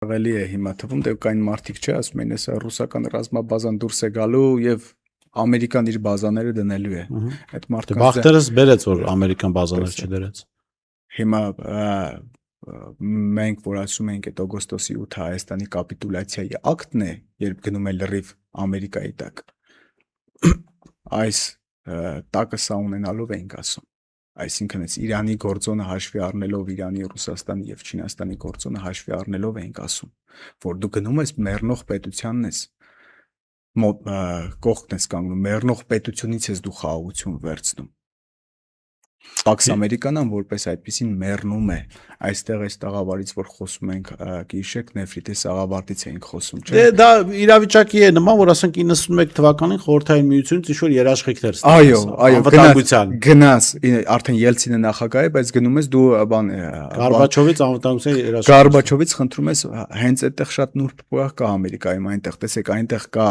Աղելի է հիմա թվում, դե կային մարդիկ չէ, ասում են, հեսա ռուսական ռազմաբազան դուրս է գալու եւ ամերիկան իր բազաները դնելու է։ Այդ մարդկանց Բախտերս բերեց, որ ամերիկան բազաներ չդրեց։ Հիմա մենք որ ասում ենք այդ օգոստոսի 8-ը Հայաստանի կապիտուլյացիայի ակտն է, երբ գնում է լրիվ Ամերիկայի տակ։ Այս տակը սա ունենալով ենք ասում։ Այսինքն այս Իրանի գործոնը հաշվի առնելով Իրանի, Ռուսաստանի եւ Չինաստանի գործոնը հաշվի առնելով ենք ասում, որ դու գնում ես մեռնող պետությանն ես կողքն ես կանգնում, մեռնող պետությունից ես դու խաղաղություն վերցնում։ Pax American-ն որպես այդպեսին մեռնում է, այստեղ այս տաղավարից որ խոսում ենք, գիշեք նեֆրիտի սաղավարտից էինք խոսում, չէ՞։ Դե դա իրավիճակի է նման, որ ասենք 91 թվականին խորհրդային միությունից ինչ-որ երաշխիքներ այո, գնաս, արդեն Ելցինը նախագահ է, բայց գնում ես դու բան Գորբաչովից անվտանգության երաշխիք։ Գորբաչովից խնդրում ես, հենց այդտեղ շատ նուրբ պահ կա Ամերիկայում, այնտեղ տեսեք, այնտեղ կա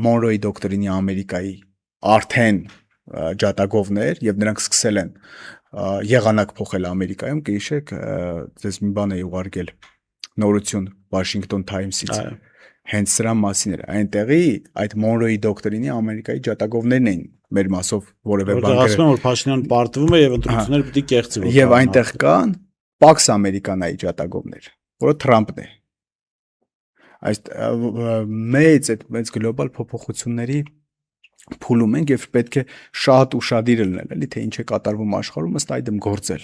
Մոնրոյի դոկտրինի Ամերիկայի արդեն ջատագովներ եւ նրանք սկսել են եղանակ փոխել Ամերիկայում, կհիշեք, ձեզ մի բան է ուղարկել նորություն Washington Times-ից, հենց սրա մասին էր, այնտեղի այդ Մոնրոյի դոկտրինի Ամերիկայի ջատագովներն էին մեր մասով որևէ բան գրել, ասում են որ Փաշինյանը պարտվում է եւ ընտրությունները պիտի կեղծի, եւ այնտեղ կան Pax American-այի ջատագովներ, որը Թրամփն է, այս մեծ գլոբալ փոփոխությունների փուլում ենք եւ պետք է շատ ուշադիր լինել, էլի թե ինչ է կատարվում աշխարհում, ըստ այդմ գործել։